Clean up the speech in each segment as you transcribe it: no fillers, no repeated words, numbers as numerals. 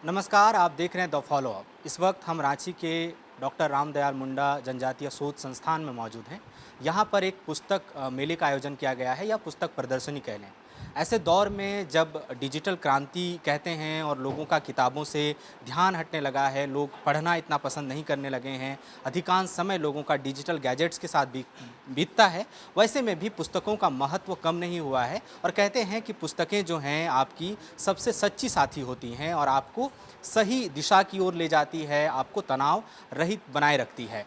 नमस्कार, आप देख रहे हैं द फॉलो अप। इस वक्त हम रांची के डॉक्टर रामदयाल मुंडा जनजातीय शोध संस्थान में मौजूद हैं। यहाँ पर एक पुस्तक मेले का आयोजन किया गया है या पुस्तक प्रदर्शनी कह लें। ऐसे दौर में जब डिजिटल क्रांति कहते हैं और लोगों का किताबों से ध्यान हटने लगा है, लोग पढ़ना इतना पसंद नहीं करने लगे हैं, अधिकांश समय लोगों का डिजिटल गैजेट्स के साथ बीतता है, वैसे में भी पुस्तकों का महत्व कम नहीं हुआ है। और कहते हैं कि पुस्तकें जो हैं आपकी सबसे सच्ची साथी होती हैं और आपको सही दिशा की ओर ले जाती है, आपको तनाव रहित बनाए रखती है।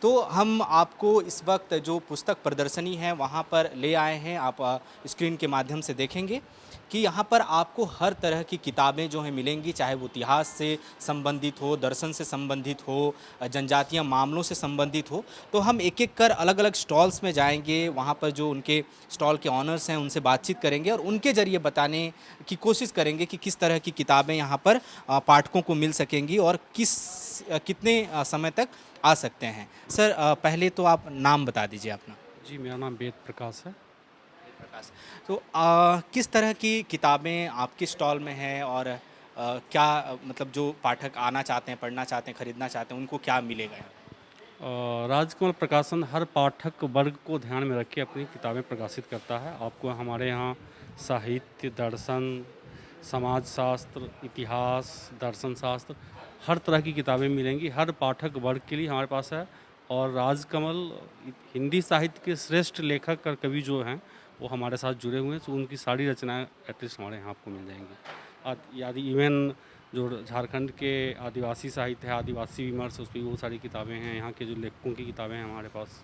तो हम आपको इस वक्त जो पुस्तक प्रदर्शनी है वहाँ पर ले आए हैं। आप स्क्रीन के माध्यम से देखेंगे कि यहाँ पर आपको हर तरह की किताबें जो हैं मिलेंगी, चाहे वो इतिहास से संबंधित हो, दर्शन से संबंधित हो, जनजातीय मामलों से संबंधित हो। तो हम एक एक कर अलग अलग स्टॉल्स में जाएंगे, वहाँ पर जो उनके स्टॉल के ऑनर्स हैं उनसे बातचीत करेंगे और उनके ज़रिए बताने की कोशिश करेंगे कि किस तरह की किताबें यहाँ पर पाठकों को मिल सकेंगी और कितने समय तक आ सकते हैं। सर, पहले तो आप नाम बता दीजिए अपना। जी, मेरा नाम वेद प्रकाश है। प्रकाश। तो किस तरह की किताबें आपके स्टॉल में हैं और क्या मतलब जो पाठक आना चाहते हैं, पढ़ना चाहते हैं, खरीदना चाहते हैं, उनको क्या मिलेगा यहाँ? राजकमल प्रकाशन हर पाठक वर्ग को ध्यान में रख के अपनी किताबें प्रकाशित करता है। आपको हमारे यहाँ साहित्य, दर्शन, समाजशास्त्र, इतिहास, दर्शन शास्त्र, हर तरह की किताबें मिलेंगी। हर पाठक वर्ग के लिए हमारे पास है। और राजकमल हिंदी साहित्य के श्रेष्ठ लेखक और कवि जो हैं वो हमारे साथ जुड़े हुए हैं, तो उनकी सारी रचनाएं एटलीस्ट हमारे यहाँ आपको मिल जाएंगी। यदि इवन जो झारखंड के आदिवासी साहित्य है, आदिवासी विमर्श, उस पर वो सारी किताबें हैं। यहाँ के जो लेखकों की किताबें हैं हमारे पास।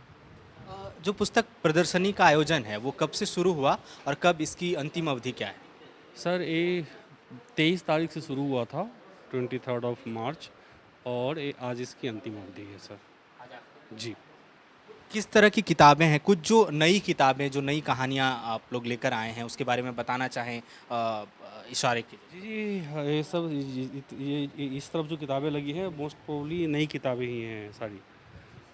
जो पुस्तक प्रदर्शनी का आयोजन है वो कब से शुरू हुआ और कब इसकी अंतिम अवधि क्या है? सर, ये 23 तारीख से शुरू हुआ था, 23 ऑफ मार्च, और ये आज इसकी अंतिम अवधि है सर। जी। किस तरह की किताबें हैं? कुछ जो नई किताबें, जो नई कहानियाँ आप लोग लेकर आए हैं उसके बारे में बताना चाहें इशारे के लिए। जी जी, हाँ, ये सब ये इस तरफ जो किताबें लगी हैं मोस्ट प्रोबली नई किताबें ही हैं सारी।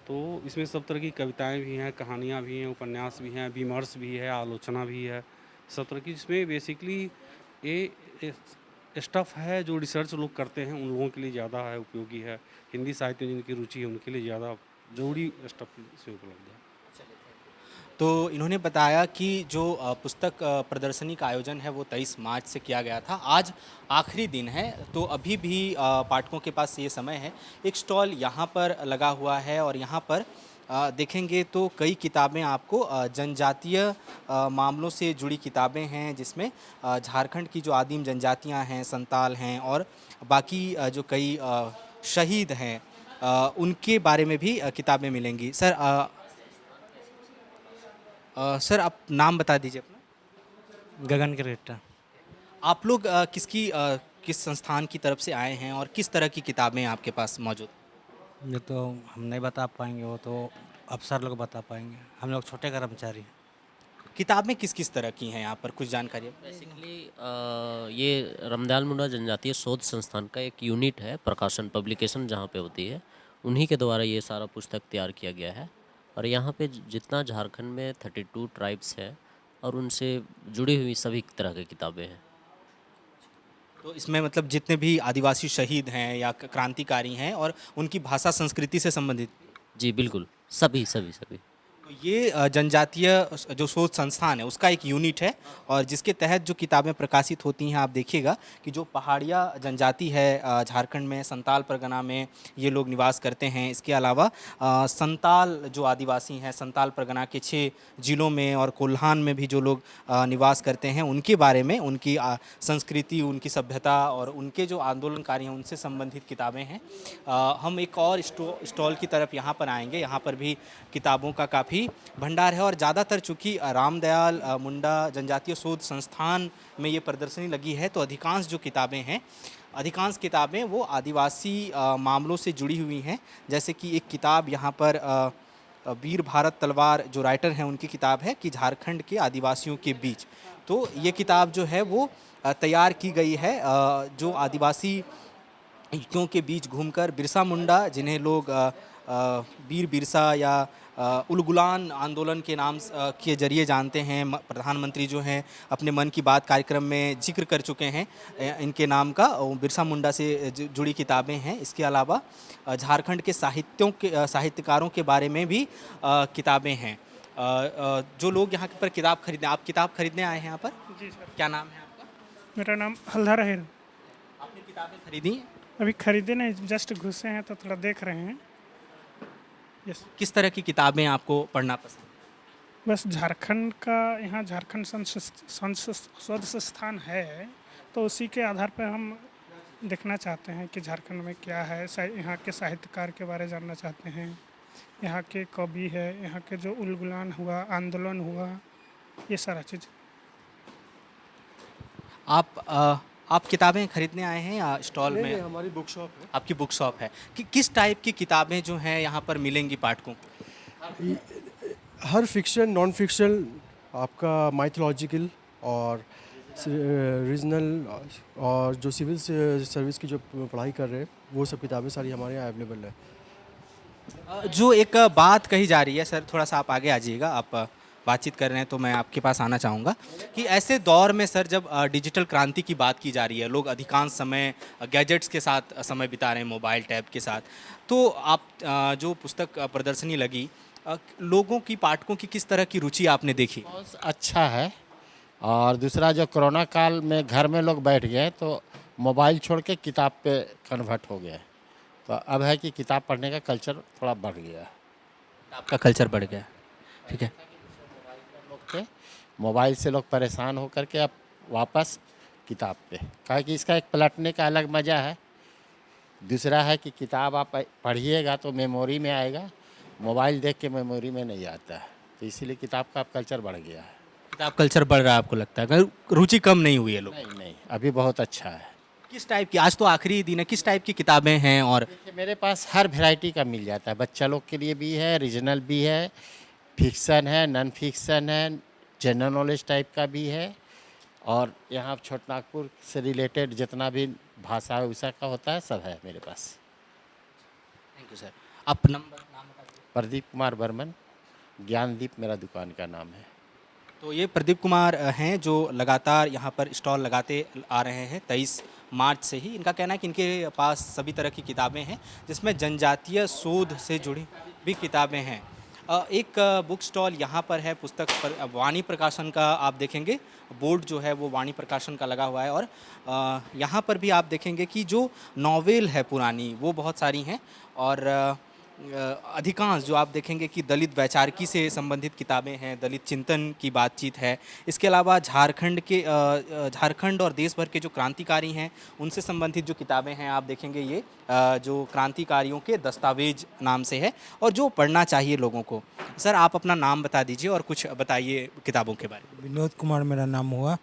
तो इसमें सब तरह की कविताएं भी हैं, कहानियाँ भी हैं, उपन्यास भी हैं, विमर्श भी है, आलोचना भी है, सब तरह की। जिसमें बेसिकली ये स्टफ़ है जो रिसर्च लोग करते हैं उन लोगों के लिए ज़्यादा है उपयोगी है। हिंदी साहित्य में जिनकी रुचि है उनके लिए ज़्यादा ज़रूरी स्टफ़ इसमें उपलब्ध है। तो इन्होंने बताया कि जो पुस्तक प्रदर्शनी का आयोजन है वो 23 मार्च से किया गया था। आज आखिरी दिन है, तो अभी भी पाठकों के पास ये समय है। एक स्टॉल यहाँ पर लगा हुआ है और यहाँ पर देखेंगे तो कई किताबें आपको जनजातीय मामलों से जुड़ी किताबें हैं, जिसमें झारखंड की जो आदिम जनजातियाँ हैं, संताल हैं और बाकी जो कई शहीद हैं, उनके बारे में भी किताबें मिलेंगी। सर, आप नाम बता दीजिए अपना। गगन क्रेटा। आप लोग किस संस्थान की तरफ से आए हैं और किस तरह की किताबें आपके पास मौजूद? ये तो हम नहीं बता पाएंगे, वो तो अफसर लोग बता पाएंगे। हम लोग छोटे कर्मचारी हैं। किताबें किस किस तरह की हैं यहाँ पर, कुछ जानकारी है? बेसिकली ये रामदयाल मुंडा जनजातीय शोध संस्थान का एक यूनिट है, प्रकाशन पब्लिकेशन जहाँ पे होती है, उन्हीं के द्वारा ये सारा पुस्तक तैयार किया गया है। और यहाँ पे जितना झारखंड में 32 ट्राइब्स है और उनसे जुड़ी हुई सभी तरह की किताबें हैं। तो इसमें मतलब जितने भी आदिवासी शहीद हैं या क्रांतिकारी हैं और उनकी भाषा संस्कृति से संबंधित। जी बिल्कुल, सभी सभी सभी। तो ये जनजातीय जो शोध संस्थान है उसका एक यूनिट है और जिसके तहत जो किताबें प्रकाशित होती हैं, आप देखिएगा कि जो पहाड़िया जनजाति है झारखंड में, संताल परगना में ये लोग निवास करते हैं। इसके अलावा संताल जो आदिवासी हैं, संताल परगना के 6 ज़िलों में और कोल्हान में भी जो लोग निवास करते हैं, उनके बारे में, उनकी संस्कृति, उनकी सभ्यता और उनके जो आंदोलनकारी हैं उनसे संबंधित किताबें हैं। हम एक और स्टॉल की तरफ यहाँ पर आएंगे। यहाँ पर भी किताबों का काफ़ी भंडार है और ज़्यादातर चूँकि रामदयाल मुंडा जनजातीय शोध संस्थान में ये प्रदर्शनी लगी है, तो अधिकांश किताबें वो आदिवासी मामलों से जुड़ी हुई हैं। जैसे कि एक किताब यहाँ पर वीर भारत तलवार जो राइटर हैं उनकी किताब है कि झारखंड के आदिवासियों के बीच। तो ये किताब जो है वो तैयार की गई है जो आदिवासी के बीच घूमकर बिरसा मुंडा, जिन्हें लोग वीर बिरसा या उलगुलान आंदोलन के नाम के जरिए जानते हैं। प्रधानमंत्री जो हैं अपने मन की बात कार्यक्रम में जिक्र कर चुके हैं इनके नाम का। बिरसा मुंडा से जुड़ी किताबें हैं। इसके अलावा झारखंड के साहित्यकारों के बारे में भी किताबें हैं। जो लोग यहाँ पर किताब खरीदने, आप किताब खरीदने आए हैं यहाँ पर? जी सर। क्या नाम है आपका? मेरा नाम हल्दार है। आपने किताबें खरीदी? अभी खरीदे नहीं, जस्ट घुसे हैं तो थोड़ा देख रहे हैं। यस। किस तरह की किताबें आपको पढ़ना पसंद? बस झारखंड का, यहाँ झारखंड शोध संस्थान है तो उसी के आधार पर हम देखना चाहते हैं कि झारखंड में क्या है। यहाँ के साहित्यकार के बारे जानना चाहते हैं, यहाँ के कवि है, यहाँ के जो उलगुलान हुआ, आंदोलन हुआ, ये सारा चीज़। आप किताबें खरीदने आए हैं या स्टॉल में? हमारी बुक शॉप है। आपकी बुक शॉप है कि किस टाइप की किताबें जो हैं यहाँ पर मिलेंगी पाठकों को? हर फिक्शन, नॉन फिक्शन, आपका माइथोलॉजिकल और रीजनल और जो सिविल सर्विस की जो पढ़ाई कर रहे हैं वो सब किताबें सारी हमारे यहाँ अवेलेबल है। जो एक बात कही जा रही है सर, थोड़ा सा आप आगे आ जाइएगा, आप बातचीत कर रहे हैं तो मैं आपके पास आना चाहूँगा कि ऐसे दौर में सर जब डिजिटल क्रांति की बात की जा रही है, लोग अधिकांश समय गैजेट्स के साथ समय बिता रहे हैं, मोबाइल टैब के साथ, तो आप जो पुस्तक प्रदर्शनी लगी, लोगों की, पाठकों की किस तरह की रुचि आपने देखी? बहुत अच्छा है। और दूसरा जो कोरोना काल में घर में लोग बैठ गए तो मोबाइल छोड़ के किताब पे कन्वर्ट हो गए, तो अब है कि किताब पढ़ने का कल्चर थोड़ा बढ़ गया है। आपका कल्चर बढ़ गया, ठीक है। मोबाइल से लोग परेशान होकर के अब वापस किताब पे, कहा कि इसका एक पलटने का अलग मज़ा है। दूसरा है कि किताब आप पढ़िएगा तो मेमोरी में आएगा, मोबाइल देख के मेमोरी में नहीं आता है, तो इसीलिए किताब का अब कल्चर बढ़ गया है। किताब कल्चर बढ़ रहा है आपको लगता है? रुचि कम नहीं हुई है लोग? नहीं नहीं, अभी बहुत अच्छा है। किस टाइप की, आज तो आखिरी दिन है, किस टाइप की किताबें हैं? और देखिए मेरे पास हर वैरायटी का मिल जाता है, बच्चा लोग के लिए भी है, रीजनल भी है, फिक्सन है, नॉन फिक्सन है, जनरल नॉलेज टाइप का भी है, और यहाँ छोटनागपुर से रिलेटेड जितना भी भाषा उषा का होता है सब है मेरे पास। Thank you sir. आप नाम बता दीजिए। प्रदीप कुमार बर्मन, ज्ञानदीप मेरा दुकान का नाम है। तो ये प्रदीप कुमार हैं जो लगातार यहाँ पर स्टॉल लगाते आ रहे हैं 23 मार्च से ही। इनका कहना है कि इनके पास सभी तरह की किताबें हैं जिसमें जनजातीय शोध से जुड़ी भी किताबें हैं। एक बुक स्टॉल यहाँ पर है, पुस्तक पर वाणी प्रकाशन का आप देखेंगे बोर्ड जो है वो वाणी प्रकाशन का लगा हुआ है, और यहाँ पर भी आप देखेंगे कि जो नॉवेल है पुरानी वो बहुत सारी हैं, और अधिकांश जो आप देखेंगे कि दलित वैचारिकी से संबंधित किताबें हैं, दलित चिंतन की बातचीत है। इसके अलावा झारखंड और देश भर के जो क्रांतिकारी हैं उनसे संबंधित जो किताबें हैं आप देखेंगे, ये जो क्रांतिकारियों के दस्तावेज नाम से है और जो पढ़ना चाहिए लोगों को। सर आप अपना नाम बता दीजिए और कुछ बताइए किताबों के बारे में। विनोद कुमार मेरा नाम हुआ।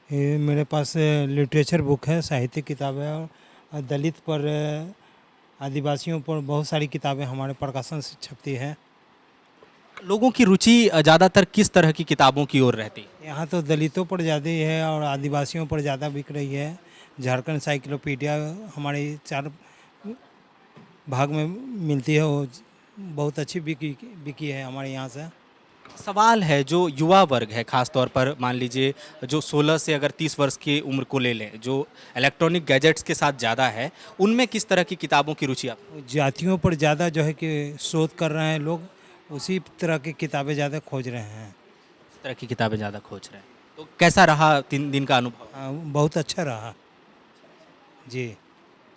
ये मेरे पास लिटरेचर बुक है, साहित्यिक किताबें, और दलित पर, आदिवासियों पर बहुत सारी किताबें हमारे प्रकाशन से छपती है। लोगों की रुचि ज़्यादातर किस तरह की किताबों की ओर रहती है? यहाँ तो दलितों पर ज़्यादा ही है और आदिवासियों पर ज़्यादा बिक रही है। झारखंड साइक्लोपीडिया हमारी 4 भाग में मिलती है, वो बहुत अच्छी बिकी है हमारे यहाँ से। सवाल है जो युवा वर्ग है, ख़ास तौर पर मान लीजिए जो 16 से अगर 30 वर्ष की उम्र को ले लें, जो इलेक्ट्रॉनिक गैजेट्स के साथ ज़्यादा है, उनमें किस तरह की किताबों की रुचि आप? जातियों पर ज़्यादा जो है कि शोध कर रहे हैं लोग, उसी तरह की किताबें ज़्यादा खोज रहे हैं। इस तरह की किताबें ज़्यादा खोज रहे हैं। तो कैसा रहा 3 दिन का अनुभव? बहुत अच्छा रहा जी।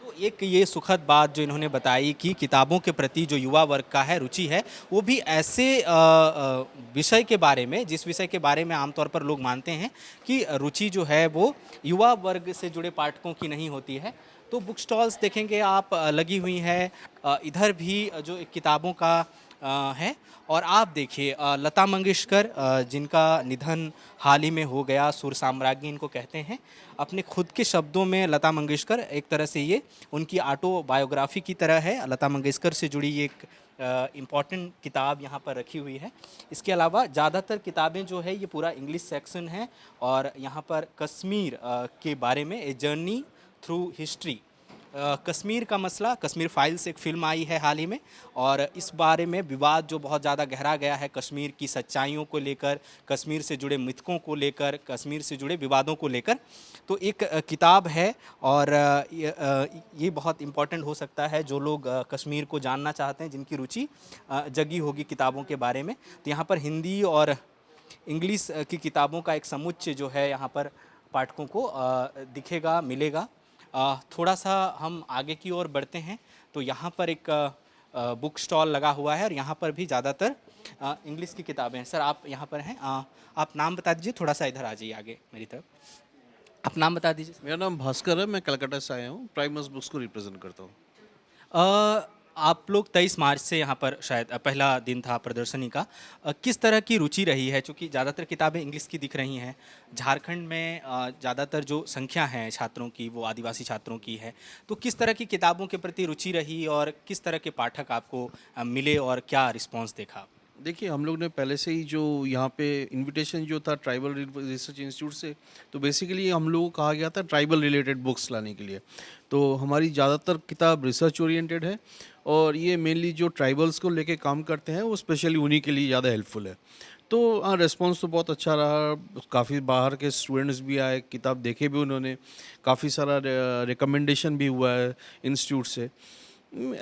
तो एक ये सुखद बात जो इन्होंने बताई कि किताबों के प्रति जो युवा वर्ग का है रुचि है, वो भी ऐसे विषय के बारे में, जिस विषय के बारे में आमतौर पर लोग मानते हैं कि रुचि जो है वो युवा वर्ग से जुड़े पाठकों की नहीं होती है। तो बुक स्टॉल्स देखेंगे आप लगी हुई है, इधर भी जो एक किताबों का है। और आप देखिए लता मंगेशकर जिनका निधन हाल ही में हो गया, सुर साम्राज्ञी इनको कहते हैं। अपने खुद के शब्दों में लता मंगेशकर, एक तरह से ये उनकी ऑटोबायोग्राफी की तरह है। लता मंगेशकर से जुड़ी एक इम्पॉर्टेंट किताब यहाँ पर रखी हुई है। इसके अलावा ज़्यादातर किताबें जो है ये पूरा इंग्लिश सेक्शन है, और यहाँ पर कश्मीर के बारे में a journey through history Kashmir का मसला, कश्मीर फाइल्स एक फ़िल्म आई है हाल ही में, और इस बारे में विवाद जो बहुत ज़्यादा गहरा गया है कश्मीर की सच्चाइयों को लेकर, कश्मीर से जुड़े मिथकों को लेकर, कश्मीर से जुड़े विवादों को लेकर। तो एक किताब है, और ये बहुत इम्पोर्टेंट हो सकता है जो लोग कश्मीर को जानना चाहते हैं, जिनकी रुचि जगी होगी किताबों के बारे में। तो यहाँ पर हिंदी और इंग्लिश की किताबों का एक समुच्चय जो है यहाँ पर पाठकों को दिखेगा, मिलेगा। थोड़ा सा हम आगे की ओर बढ़ते हैं तो यहाँ पर एक बुक स्टॉल लगा हुआ है, और यहाँ पर भी ज़्यादातर इंग्लिश की किताबें हैं। सर, आप यहाँ पर हैं, आप नाम बता दीजिए, थोड़ा सा इधर आ जाइए आगे मेरी तरफ। आप नाम बता दीजिए। मेरा नाम भास्कर है, मैं कलकत्ता से आया हूँ, प्राइमस बुक्स को रिप्रेजेंट करता हूँ। आप लोग 23 मार्च से यहाँ पर शायद पहला दिन था प्रदर्शनी का। किस तरह की रुचि रही है, चूँकि ज़्यादातर किताबें इंग्लिश की दिख रही हैं, झारखंड में ज़्यादातर जो संख्या है छात्रों की वो आदिवासी छात्रों की है, तो किस तरह की किताबों के प्रति रुचि रही और किस तरह के पाठक आपको मिले और क्या रिस्पॉन्स देखा? देखिए, हम लोग ने पहले से ही जो यहाँ पे इनविटेशन जो था ट्राइबल रिसर्च इंस्टीट्यूट से, तो बेसिकली हम लोगों को कहा गया था ट्राइबल रिलेटेड बुक्स लाने के लिए। तो हमारी ज़्यादातर किताब रिसर्च ओरिएंटेड है, और ये मेनली जो ट्राइबल्स को लेके काम करते हैं वो स्पेशली उन्हीं के लिए ज़्यादा हेल्पफुल है। तो हाँ, रिस्पॉन्स तो बहुत अच्छा रहा, काफ़ी बाहर के स्टूडेंट्स भी आए, किताब देखे भी उन्होंने, काफ़ी सारा रिकमेंडेशन भी हुआ है इंस्टीट्यूट से।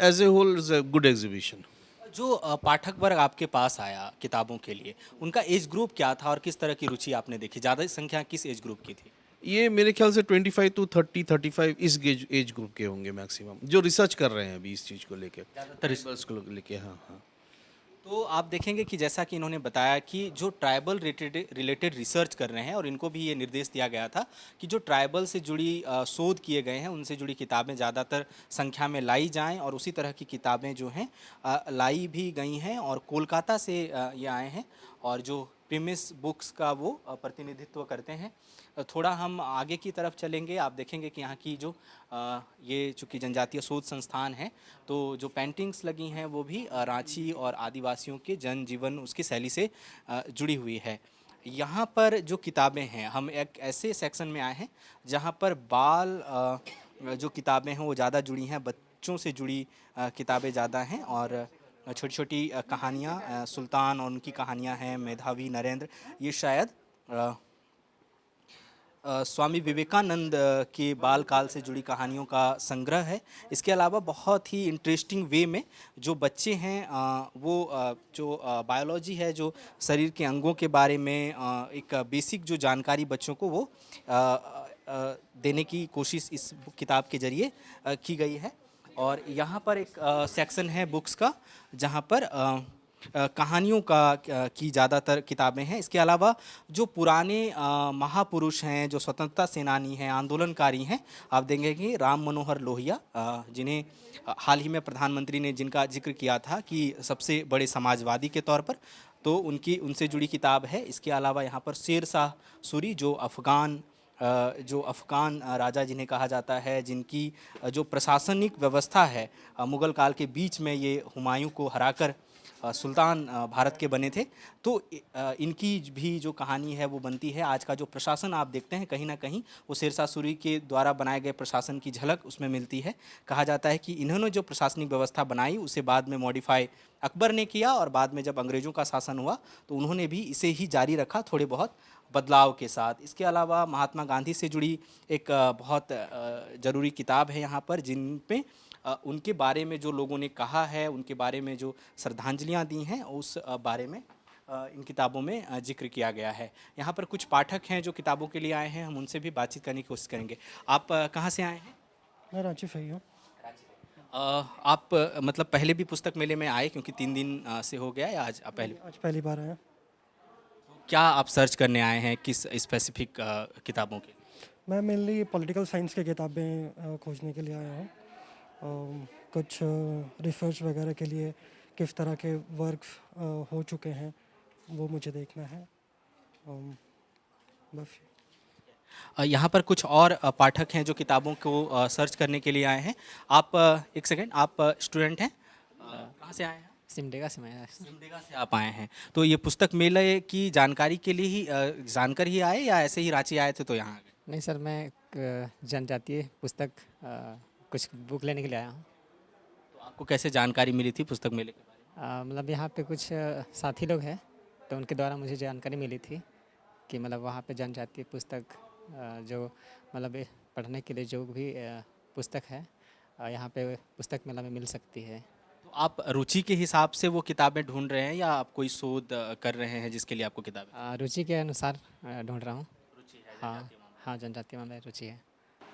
As a whole is a good exhibition. जो पाठक वर्ग आपके पास आया किताबों के लिए, उनका एज ग्रुप क्या था और किस तरह की रुचि आपने देखी? ज़्यादा संख्या किस एज ग्रुप की थी? ये मेरे ख्याल से 25 to 35 इस एज ग्रुप के होंगे मैक्सिमम, जो रिसर्च कर रहे हैं अभी इस चीज़ को लेके, ट्राइबल्स को लेके। हाँ हाँ। तो आप देखेंगे कि जैसा कि इन्होंने बताया कि जो ट्राइबल रिलेटेड रिसर्च कर रहे हैं, और इनको भी ये निर्देश दिया गया था कि जो ट्राइबल से जुड़ी शोध किए गए हैं उनसे जुड़ी किताबें ज़्यादातर संख्या में लाई जाएं, और उसी तरह की किताबें जो हैं लाई भी गई हैं, और कोलकाता से ये आए हैं, और जो प्रीमिस बुक्स का वो प्रतिनिधित्व करते हैं। थोड़ा हम आगे की तरफ चलेंगे, आप देखेंगे कि यहाँ की जो ये चूँकि जनजातीय शोध संस्थान है, तो जो पेंटिंग्स लगी हैं वो भी रांची और आदिवासियों के जनजीवन उसकी शैली से जुड़ी हुई है। यहाँ पर जो किताबें हैं, हम एक ऐसे सेक्शन में आए हैं जहाँ पर बाल जो किताबें हैं वो ज़्यादा जुड़ी हैं, बच्चों से जुड़ी किताबें ज़्यादा हैं, और छोटी छोटी कहानियाँ, सुल्तान और उनकी कहानियाँ हैं, मेधावी नरेंद्र, ये शायद स्वामी विवेकानंद के बाल काल से जुड़ी कहानियों का संग्रह है। इसके अलावा बहुत ही इंटरेस्टिंग वे में जो बच्चे हैं वो जो बायोलॉजी है, जो शरीर के अंगों के बारे में एक बेसिक जो जानकारी बच्चों को वो देने की कोशिश इस किताब के ज़रिए की गई है। और यहाँ पर एक सेक्शन है बुक्स का जहाँ पर कहानियों की ज़्यादातर किताबें हैं। इसके अलावा जो पुराने महापुरुष हैं, जो स्वतंत्रता सेनानी हैं, आंदोलनकारी हैं, आप देखेंगे कि राम मनोहर लोहिया, जिन्हें हाल ही में प्रधानमंत्री ने जिनका जिक्र किया था कि सबसे बड़े समाजवादी के तौर पर, तो उनसे जुड़ी किताब है। इसके अलावा यहाँ पर शेर शाह सूरी, जो अफ़गान राजा जिन्हें कहा जाता है, जिनकी जो प्रशासनिक व्यवस्था है मुग़ल काल के बीच में ये हुमायूं को हराकर सुल्तान भारत के बने थे, तो इनकी भी जो कहानी है वो बनती है। आज का जो प्रशासन आप देखते हैं, कहीं ना कहीं वो शेर शाह सूरी के द्वारा बनाए गए प्रशासन की झलक उसमें मिलती है। कहा जाता है कि इन्होंने जो प्रशासनिक व्यवस्था बनाई उसे बाद में मॉडिफाई अकबर ने किया, और बाद में जब अंग्रेज़ों का शासन हुआ तो उन्होंने भी इसे ही जारी रखा, थोड़े बहुत बदलाव के साथ। इसके अलावा महात्मा गांधी से जुड़ी एक बहुत ज़रूरी किताब है यहाँ पर, जिन पे उनके बारे में जो लोगों ने कहा है, उनके बारे में जो श्रद्धांजलियाँ दी हैं, उस बारे में इन किताबों में जिक्र किया गया है। यहाँ पर कुछ पाठक हैं जो किताबों के लिए आए हैं, हम उनसे भी बातचीत करने की कोशिश करेंगे। आप कहाँ से आए हैं? मैं रांची से ही हूँ। आप मतलब पहले भी पुस्तक मेले में आए, क्योंकि 3 दिन से हो गया, या आज आज पहली बार आया। क्या आप सर्च करने आए हैं, किस स्पेसिफिक किताबों के? मैं मेनली पॉलिटिकल साइंस की किताबें खोजने के लिए आया हूँ। कुछ रिसर्च वगैरह के लिए किस तरह के वर्क हो चुके हैं वो मुझे देखना है, बस। यहाँ पर कुछ और पाठक हैं जो किताबों को सर्च करने के लिए आए हैं। आप एक सेकेंड, आप स्टूडेंट हैं? कहाँ से आए हैं? सिमडेगा से मैं। सिमडेगा से आप आए हैं, तो ये पुस्तक मेले की जानकारी के लिए ही जानकर ही आए, या ऐसे ही रांची आए थे तो यहाँ आ गए? नहीं सर, मैं एक जनजातीय पुस्तक कुछ बुक लेने के लिए आया हूँ। तो आपको कैसे जानकारी मिली थी पुस्तक मेले के बारे में? मतलब यहाँ पे कुछ साथी लोग हैं, तो उनके द्वारा मुझे जानकारी मिली थी कि मतलब वहाँ पे जनजातीय पुस्तक जो मतलब पढ़ने के लिए जो भी पुस्तक है यहाँ पे पुस्तक मेला में मिल सकती है। तो आप रुचि के हिसाब से वो किताबें ढूंढ रहे हैं या आप कोई शोध कर रहे हैं जिसके लिए आपको किताबें? रुचि के अनुसार ढूंढ रहा हूँ। हाँ, जनजातीय में रुचि है।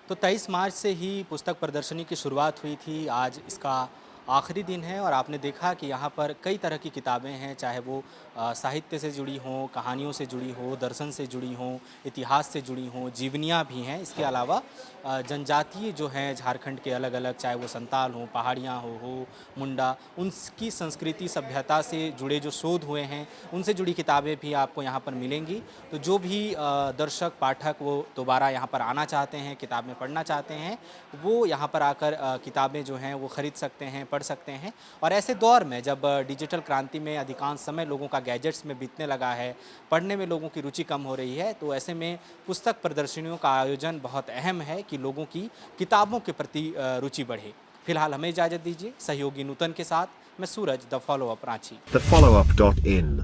तो 23 मार्च से ही पुस्तक प्रदर्शनी की शुरुआत हुई थी। आज इसका आखिरी दिन है और आपने देखा कि यहाँ पर कई तरह की किताबें हैं, चाहे वो साहित्य से जुड़ी हों, कहानियों से जुड़ी हो, दर्शन से जुड़ी हों, इतिहास से जुड़ी हों, जीवनियाँ भी हैं। इसके अलावा जनजातीय जो हैं झारखंड के अलग अलग, चाहे वो संताल हों, पहाड़ियाँ हो मुंडा, उनकी संस्कृति सभ्यता से जुड़े जो शोध हुए हैं उनसे जुड़ी किताबें भी आपको यहाँ पर मिलेंगी। तो जो भी दर्शक पाठक वो दोबारा यहाँ पर आना चाहते हैं, किताबें पढ़ना चाहते हैं, वो यहाँ पर आकर किताबें जो हैं वो ख़रीद सकते हैं, पढ़ सकते हैं। और ऐसे दौर में जब डिजिटल क्रांति में अधिकांश समय लोगों का गैजेट्स में बीतने लगा है, पढ़ने में लोगों की रुचि कम हो रही है, तो ऐसे में पुस्तक प्रदर्शनियों का आयोजन बहुत अहम है कि लोगों की किताबों के प्रति रुचि बढ़े। फिलहाल हमें इजाज़त दीजिए। सहयोगी नूतन के साथ मैं Suraj, the follow up Ranchi. TheFollowUp.in.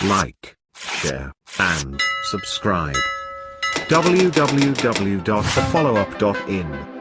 Like, share and subscribe. www.thefollowup.in